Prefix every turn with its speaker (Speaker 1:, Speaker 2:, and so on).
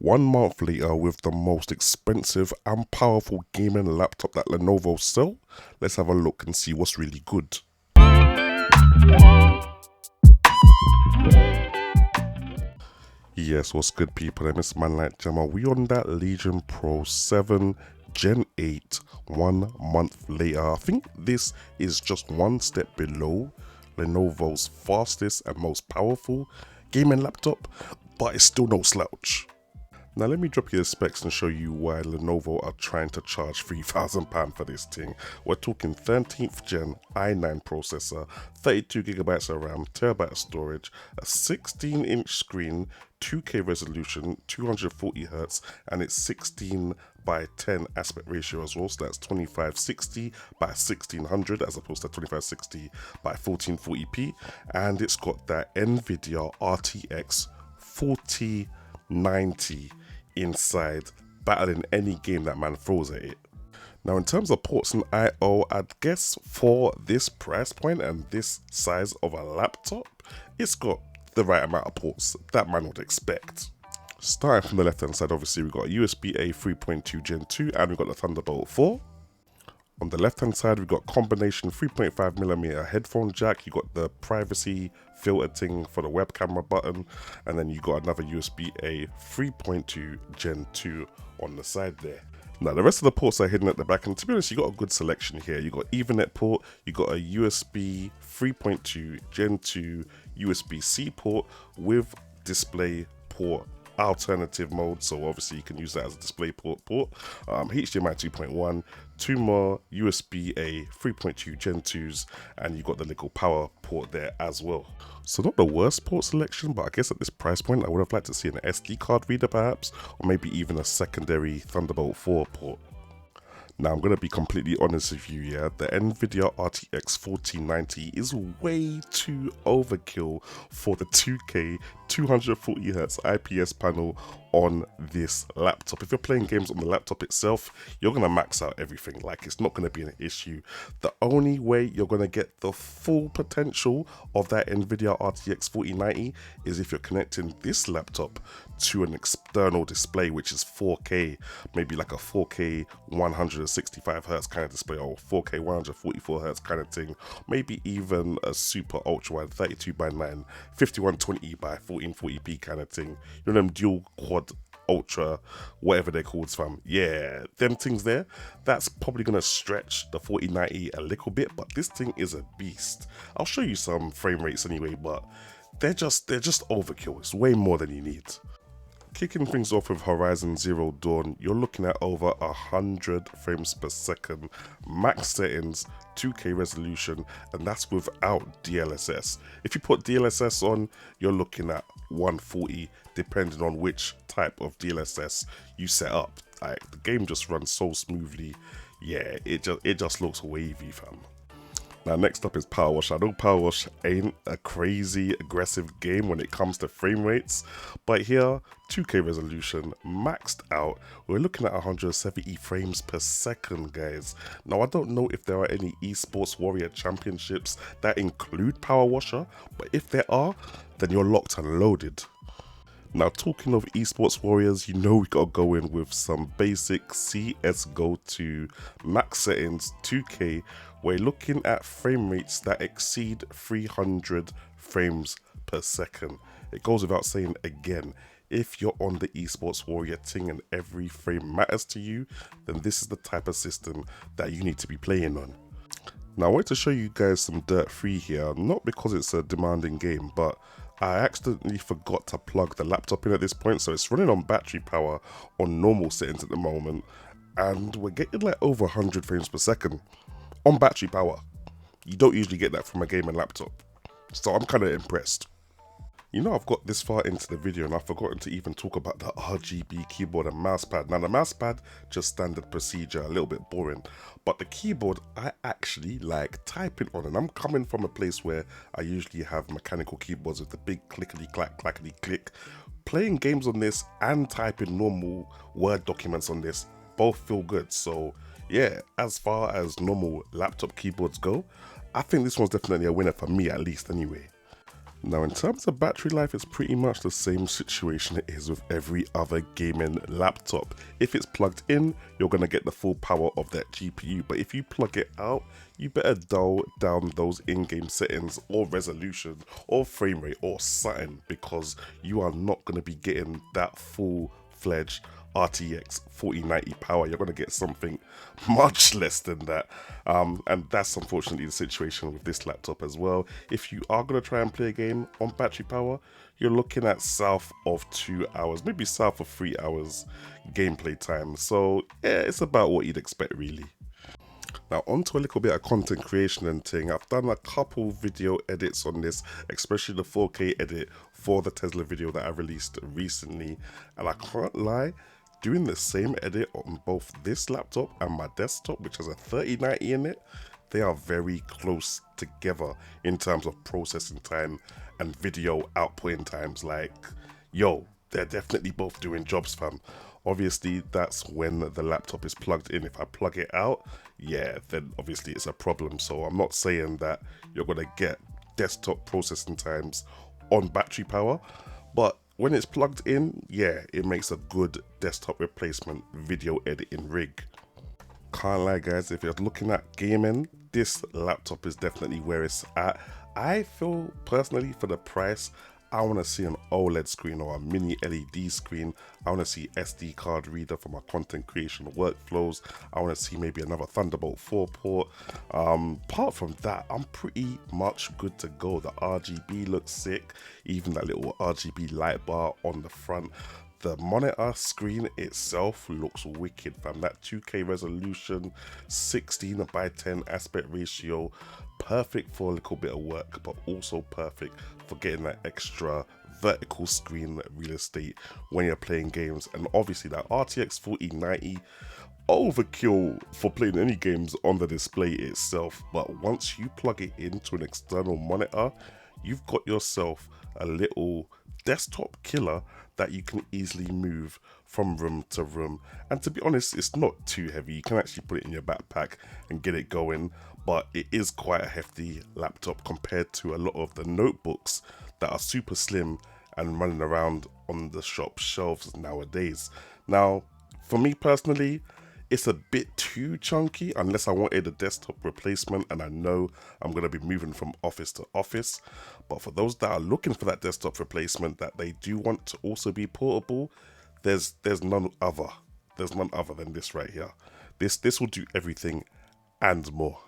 Speaker 1: 1 month later, with the most expensive and powerful gaming laptop that Lenovo sell, let's have a look and see what's really good. Yes, what's good people, I'm this man like Jamo. We on that Legion Pro 7 Gen 8 1 month later. I think this is just one step below Lenovo's fastest and most powerful gaming laptop, but it's still no slouch. Now let me drop you the specs and show you why Lenovo are trying to charge £3,000 for this thing. We're talking 13th gen i9 processor, 32GB of RAM, TB of storage, a 16-inch screen, 2K resolution, 240Hz, and it's 16:10 aspect ratio as well, so that's 2560 by 1600 as opposed to 2560 by 1440p, and it's got that NVIDIA RTX 4090 inside, battling any game that man throws at it. Now in terms of ports and I/O, I'd guess for this price point and this size of a laptop, it's got the right amount of ports that man would expect. Starting from the left hand side, obviously we've got USB-A 3.2 Gen 2 and we've got the Thunderbolt 4. On the left hand side, we've got combination 3.5mm headphone jack, you got the privacy filter thing for the web camera button, and then you got another USB-A 3.2 Gen 2 on the side there. Now the rest of the ports are hidden at the back, and to be honest, you got a good selection here. You got Ethernet port, you got a USB 3.2 Gen 2 USB-C port with display port alternative mode, so obviously you can use that as a display port. HDMI 2.1, two more USB-A 3.2 Gen 2s, and you got the little power port there as well. So not the worst port selection, but I guess at this price point I would have liked to see an SD card reader perhaps, or maybe even a secondary Thunderbolt 4 port. Now I'm going to be completely honest with you, yeah, the NVIDIA RTX 4090 is way too overkill for the 2K 240Hz IPS panel on this laptop. If you're playing games on the laptop itself, you're going to max out everything, like it's not going to be an issue. The only way you're going to get the full potential of that NVIDIA RTX 4090 is if you're connecting this laptop to an external display, which is 4K, maybe like a 4K 165Hz kind of display, or 4K 144Hz kind of thing, maybe even a super ultra wide 32:9 5120 by 1440p kind of thing. You know them dual quad ultra whatever they're called, fam. Yeah, them things there, that's probably gonna stretch the 4090 a little bit, but this thing is a beast. I'll show you some frame rates anyway, but they're just overkill. It's way more than you need. Kicking things off with Horizon Zero Dawn, you're looking at over 100 frames per second, max settings, 2K resolution, and that's without DLSS. If you put DLSS on, you're looking at 140, depending on which type of DLSS you set up. Like, the game just runs so smoothly. Yeah, it just looks wavy, fam. Now next up is Power Wash. I know Power Wash ain't a crazy aggressive game when it comes to frame rates, but here 2K resolution maxed out, we're looking at 170 frames per second, guys. Now I don't know if there are any esports warrior championships that include Power Washer, but if there are, then you're locked and loaded. Now talking of esports warriors, you know we gotta go in with some basic CSGO 2 max settings 2K. We're looking at frame rates that exceed 300 frames per second. It goes without saying again, if you're on the esports warrior thing and every frame matters to you, then this is the type of system that you need to be playing on. Now I wanted to show you guys some Dirt 3 here, not because it's a demanding game, but I accidentally forgot to plug the laptop in at this point, so it's running on battery power on normal settings at the moment, and we're getting like over 100 frames per second on battery power. You don't usually get that from a gaming laptop, so I'm kind of impressed. You know, I've got this far into the video and I've forgotten to even talk about the RGB keyboard and mouse pad. Now the mouse pad, just standard procedure, a little bit boring, but the keyboard I actually like typing on, and I'm coming from a place where I usually have mechanical keyboards with the big clickety clack clackety click. Playing games on this and typing normal Word documents on this both feel good, so yeah, as far as normal laptop keyboards go, I think this one's definitely a winner for me, at least anyway. Now, in terms of battery life, it's pretty much the same situation it is with every other gaming laptop. If it's plugged in, you're going to get the full power of that GPU, but if you plug it out, you better dial down those in-game settings or resolution or frame rate or something, because you are not going to be getting that full-fledged RTX 4090 power. You're going to get something much less than that, and that's unfortunately the situation with this laptop as well. If you are going to try and play a game on battery power, you're looking at south of 2 hours, maybe south of 3 hours gameplay time. So yeah, it's about what you'd expect really. Now onto a little bit of content creation and thing. I've done a couple video edits on this, especially the 4K edit for the Tesla video that I released recently, and I can't lie, doing the same edit on both this laptop and my desktop, which has a 3090 in it, they are very close together in terms of processing time and video outputting times. Like, yo, they're definitely both doing jobs, fam. Obviously, that's when the laptop is plugged in. If I plug it out, yeah, then obviously it's a problem. So I'm not saying that you're gonna get desktop processing times on battery power, but when it's plugged in, yeah, it makes a good desktop replacement video editing rig. Can't lie guys, if you're looking at gaming, this laptop is definitely where it's at. I feel personally, for the price, I want to see an OLED screen or a mini LED screen. I want to see SD card reader for my content creation workflows. I want to see maybe another Thunderbolt 4 port. Apart from that, I'm pretty much good to go. The RGB looks sick, even that little RGB light bar on the front. The monitor screen itself looks wicked, fam. That 2K resolution, 16:10 aspect ratio, perfect for a little bit of work, but also perfect for getting that extra vertical screen real estate when you're playing games. And obviously that RTX 4090, overkill for playing any games on the display itself, but once you plug it into an external monitor, you've got yourself a little desktop killer that you can easily move from room to room. And to be honest, it's not too heavy. You can actually put it in your backpack and get it going, but it is quite a hefty laptop compared to a lot of the notebooks that are super slim and running around on the shop shelves nowadays. Now, for me personally, it's a bit too chunky unless I wanted a desktop replacement, and I know I'm going to be moving from office to office. But for those that are looking for that desktop replacement that they do want to also be portable, there's none other. There's none other than this right here. This will do everything and more.